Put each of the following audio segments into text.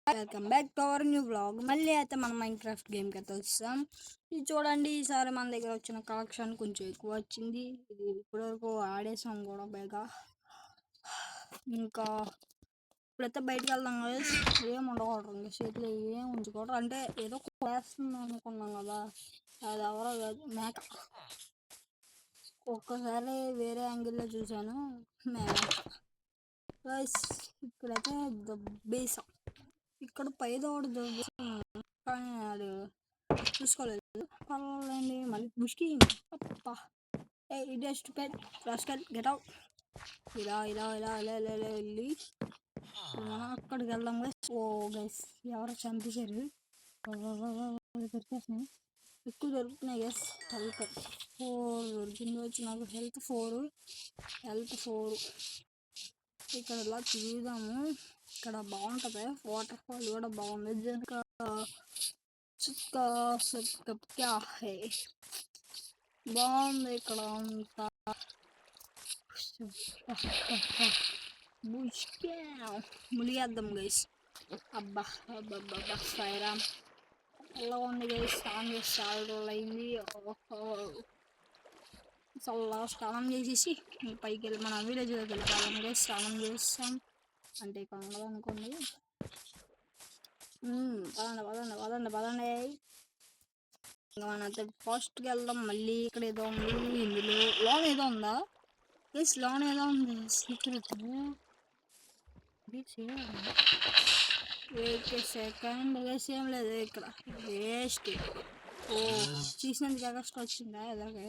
Welcome back to our new vlog. మళ్ళీ అయితే మనం మైన్క్రాఫ్ట్ గేమ్కి అయితే వచ్చాం. ఇది చూడండి, ఈసారి మన దగ్గర వచ్చిన కలెక్షన్ కొంచెం ఎక్కువ వచ్చింది. ఇది ఇప్పటివరకు ఆడేసాం కూడా బాగా. ఇంకా ఇప్పుడైతే బయటకు వెళ్దాం కదా. ఏం ఉండకూడదు, చేతిలో ఏం ఉంచుకోవడం. అంటే ఏదో వేస్తుంది అనుకున్నాం కదా, అది ఎవరో కాదు, మేక. ఒక్కసారి వేరే యాంగిల్లో చూశాను, మేక. ఇక్కడైతే దబ్బేసాం. ఇక్కడ పైదోడు దబ్బేసాం కానీ అది చూసుకోలేదు. పర్వాలేండి. మళ్ళీ ముష్కి అప్ప ఇడెస్ట్ పెట్ రాస్కల్ గెట్ అవుట్. ఇలా ఇలా ఇలా ఇలా ఇలా ఇలా వెళ్ళి మనం అక్కడికి వెళ్దాం గైస్. ఓ గైస్, ఎవరో చంపేశారు. దొరికేసినాయి, ఎక్కువ దొరుకుతున్నాయి గైస్. హెల్త్ 4 దొరికింది. వచ్చి నాకు హెల్త్ 4. ఇక్కడ ఇలా తిరుగుదాము. ఇక్కడ బాగుంటుంది, వాటర్ ఫాల్ కూడా బాగుంది. ఇంకా బాగుంది ఇక్కడ అంతా. ములిగేద్దాం గైస్. అబ్బా అబ్బా ఫైరా ఎలా ఉంది గైస్. స్నానం చేసి చాలా రోజులు అయింది. చల్లగా స్నానం చేసేసి పైకి వెళ్ళి మన విలేజ్ దగ్గరికి వెళ్ళిపోయాం గైస్. స్నానం చేస్తాం అంటే ఇక్కడ ఉండదు అనుకోండి. పదండి. ఇంకా మనం అయితే ఫాస్ట్గా వెళ్దాం. మళ్ళీ ఇక్కడ ఏదో ఉంది, ఇందులో లోన్ ఏదో ఉందా గైస్? లోన్ ఏదో ఉంది సీక్రెట్. సెకండ్ గైస్ ఏం లేదు ఇక్కడ, వేస్ట్. ఓ చూసినందుకు ఎగస్ట్ వచ్చిందా ఇలాగే.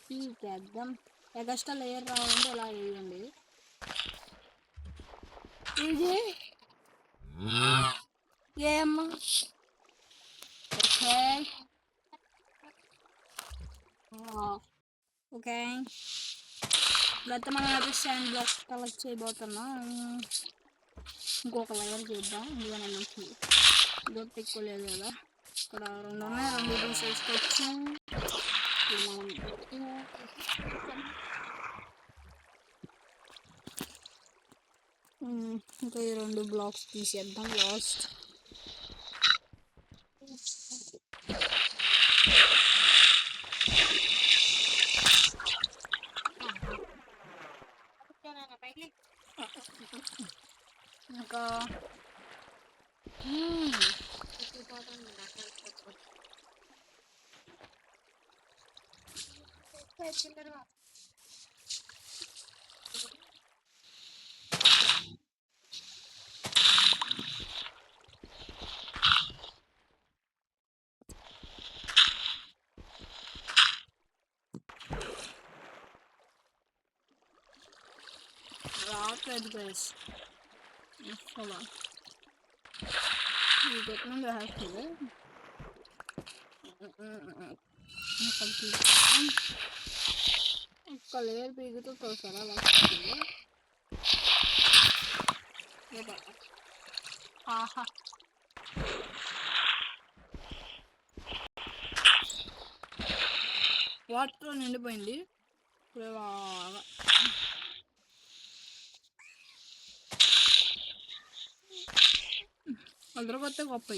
తీసేద్దాం. ఎగస్ట్రా లేయర్ రావాలంటే ఇలా వేయండి. ఇది ఏమ్మా ఓకే. ఇప్పుడైతే మనం అయితే శాండ్ బ్లాక్ కలెక్ట్ చేయబోతున్నాం. ఇంకొక లేయర్ చేద్దాం. ఇదిగోనే మంచిది, దొరికి ఎక్కువ లేదు కదా. ఇక్కడ 2 ఉన్నాయి, 2 తీసేసుకొచ్చి ఇంకా ఈ 2 బ్లాక్స్ తీసేద్దాం లాస్ట్. ఇంకా రావట్లేదు గైస్. అసలు ఇది ఎక్కడ రాస్తుంది. ఒక్క లేయర్ పీగుతో తోసారా వస్తుంది. ఆహా, వాటర్ నిండిపోయింది. ఇప్పుడు అదరగొత్తే గొప్ప.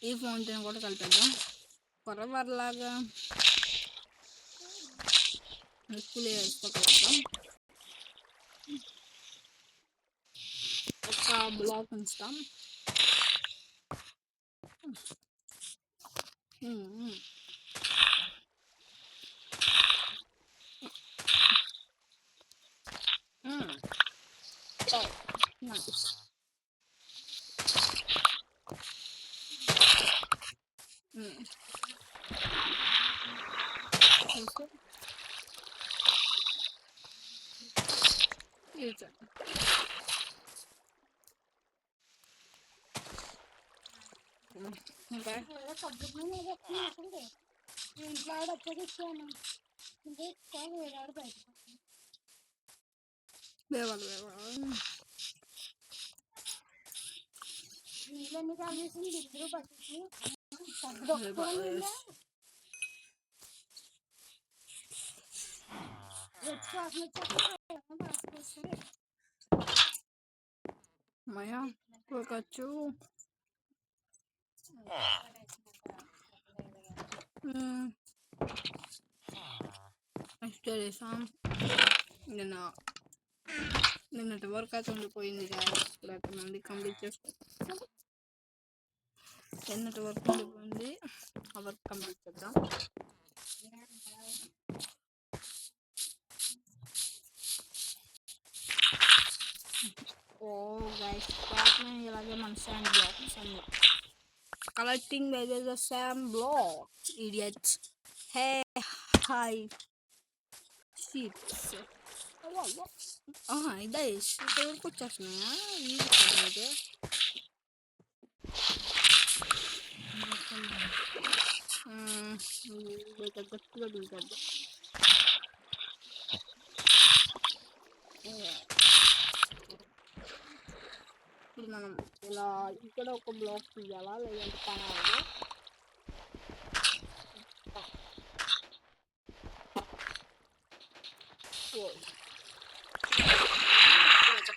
ఈ ఫౌంటైన్ కూడా కలిపేద్దాం. పొరవర్లాగా ఎక్కువ వేసుకోగలుగుతాం. ఒక బ్లాక్ ఉంచుతాం. Nice. Maya, కొరకొచ్చు. నెక్స్ట్ చేసాం నిన్నటి వర్క్ అయితే ఉండిపోయింది లేకపోతే కంప్లీట్ చేసుకో. నిన్నటి వర్క్ ఉండిపోయింది, ఆ వర్క్ కంప్లీట్ చేద్దాం. ఓ గైస్ ఇలాగే మన శాండ్ బ్లాక్స్ అన్ని collecting the sand blocks, idiots. Hey, hi, sheeps. ఇదే ఇక్కడికి వచ్చేస్తున్నాయా ఇది అయితే గట్టిగా దిగుతుంది. ఇప్పుడు మనం ఇలా ఇక్కడ ఒక బ్లాక్ తీయాలా లేదంటే పనాలి.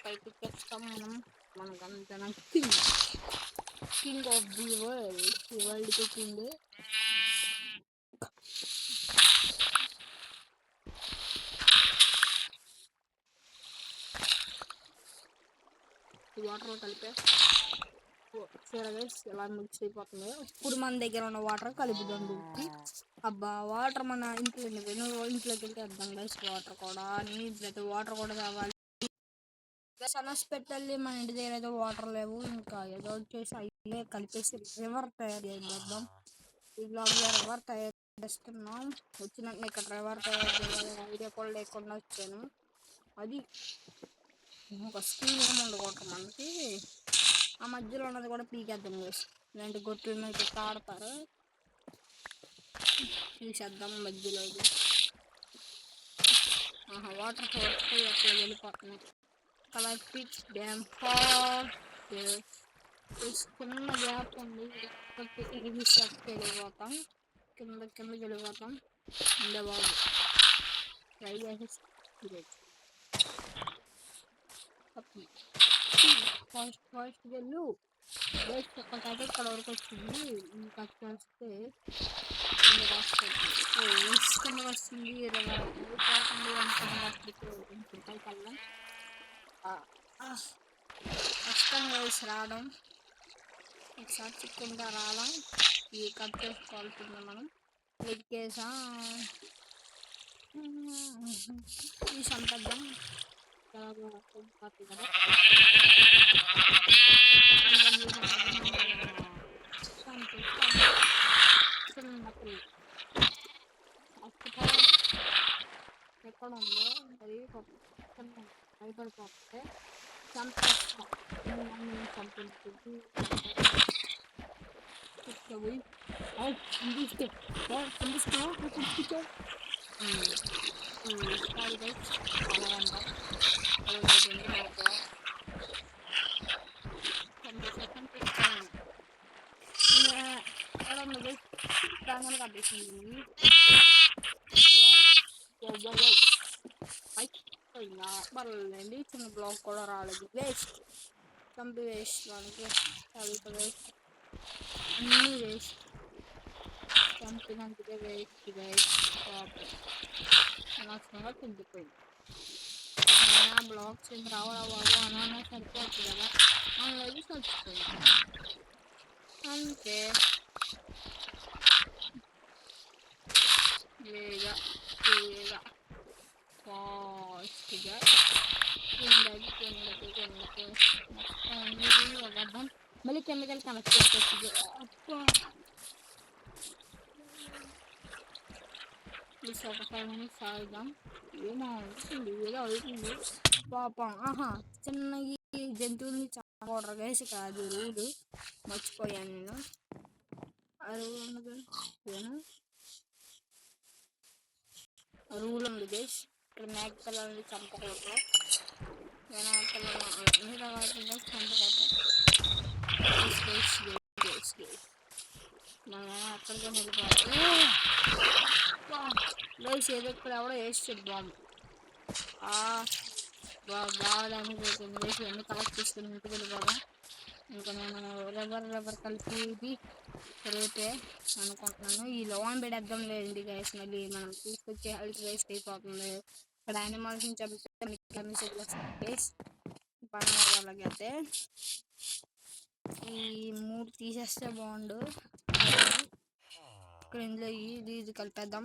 పైకి తెస్తాం మనకంత కింగ్ ఆఫ్ ది వరల్డ్, ఈ వరల్డ్కి కింగ్. వాటర్ కలిపే ఎలా మిక్స్ అయిపోతుంది. ఇప్పుడు మన దగ్గర ఉన్న వాటర్ కలుపుదాం దూకి. అబ్బా వాటర్ మన ఇంట్లోకి వెళ్తే అర్థం గైస్, వాటర్ కూడా నీళ్ళైతే వాటర్ కూడా కావాలి. అన్ఎక్స్పెక్టెడ్లీ మన ఇంటి దగ్గర అయితే వాటర్ లేవు. ఇంకా ఏదో వచ్చేసి అయ్యే కలిపేసి రివర్ తయారు చేద్దాం. ఈ బ్లాగ్లో రివర్ తయారు చేస్తున్నాం. వచ్చినాక ఇక్కడ రివర్ తయారు చేయాలి ఐడియా కూడా లేకుండా వచ్చాను. అది ఒక స్కీమ్ ఏమి ఉండకూడదు మనకి. ఆ మధ్యలో ఉన్నది కూడా పీకేద్దాం వేసి, ఇలాంటి గొట్ల మీద తాడతారు తీసేద్దాం మధ్యలో. వాటర్ పోయి అక్కడ వెళ్ళిపోతున్నాయి. కలెక్ట్ డ్యామ్ చిన్న గ్యాప్ ఉంది, ఇది షర్ట్కి వెళ్ళిపోతాం. కిందకి వెళ్ళిపోతాం. ఉండేవాళ్ళు ట్రై చేసి ఫాస్ట్ వెళ్ళు. ఒకటైతే ఇక్కడ వరకు వచ్చింది, ఇంకా చేస్తే కింద వస్తుంది. కల్లా కష్టంగా వేసి రావడం, ఒకసారి చిక్కుండా రాలా. ఈ కట్ చేసుకోవాల్సింది మనం. ఎక్కేసా ఈ సంపదం ఎక్కడ ఉందో అది భయపడిపోతే చంపేస్తా. చంపించుకుంటూ కట్టేసింది. పర్లేదండి, చిన్న బ్లాక్ కూడా రాలేదు. వేస్ట్ కంపి వేస్ట్, మనకి వేస్ట్, అన్నీ వేస్ట్. చంపినందుకే వేస్ట్ అనవసరంగా తిండిపోయింది. బ్లాక్స్ ఏం రావడా బాబు అన్నా సరిపోతుంది కదా, అనేది చచ్చిపోయింది అంతే. వేగా ఫాస్ట్గా వద్దాం. మళ్ళీ కెమికల్ కనెక్ట్ చేసుకోవచ్చు. ఒక 5 minutes ఆగుదాం. ఏమో అవుతుంది, ఏదో అవుతుంది పాపం. చిన్న ఈ జంతువుల్ని చాలా వేసి కాదు రూలు మర్చిపోయాను నేను. రూల్ ఉంది గైస్, ఇక్కడ మేక పిల్లల్ని చంపకూడదు, మిగతా వాటిని చంపకూడదు. మనం అక్కడికే వెళ్ళిపోవాలి. గైస్ ఏదో ఇక్కడ ఎవడో వేసాడు బాంబు. బాగా డ్యామేజ్ అయిపోయింది వేసి అన్ని కలెక్ట్ చేసుకుని ఇంటికి వెళ్ళిపోదాం. ఇంకా నేను రబ్బర్ కలిపి ఇది రేపే అనుకుంటున్నాను. ఈ లోన్ పెడేద్దాం లేదండి గైస్, మళ్ళీ మనం తీసుకొచ్చే హెల్త్ వేస్ట్ అయిపోతుంది. ఇక్కడ యానిమల్స్ని చంపితే పని వాళ్ళకైతే ఈ 3 తీసేస్తే బాగుండు. ఇక్కడ ఇందులో ఇది కలిపేద్దాం.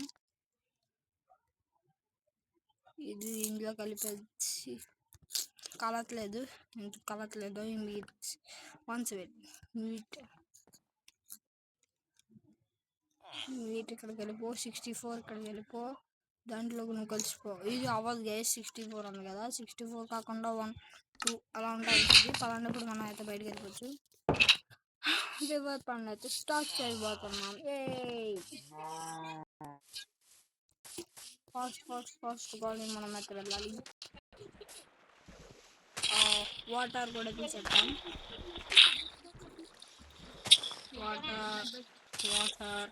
ఇది ఇందులో కలిపేసి కలట్లేదు, ఎందుకు కలట్లేదు ఈ మీట్ మీట్ ఇక్కడికి వెళ్ళిపో. 64 ఇక్కడికి వెళ్ళిపో. దాంట్లో నువ్వు కలిసిపో. ఇది అవ్వదు గైస్, 64 ఉంది కదా, 64 కాకుండా 1 2 అలా ఉంటుంది. పలానప్పుడు మనం అయితే బయటకు వెళ్ళిపోవచ్చు. రివర్ పని అయితే స్టార్ట్ చేయబోతున్నాం. ఫాస్ట్గా మనం అయితే వెళ్ళాలి. వాటర్ కూడా తీసేద్దాం. వాటర్ వాటర్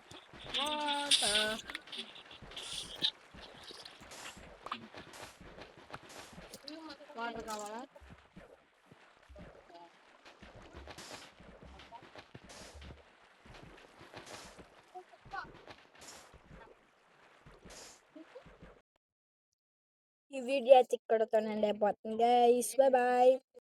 వాటర్ వాటర్ కావాలా? ఈ వీడియో అయితే ఇక్కడతో అయిపోతుంది గైస్. Bye bye.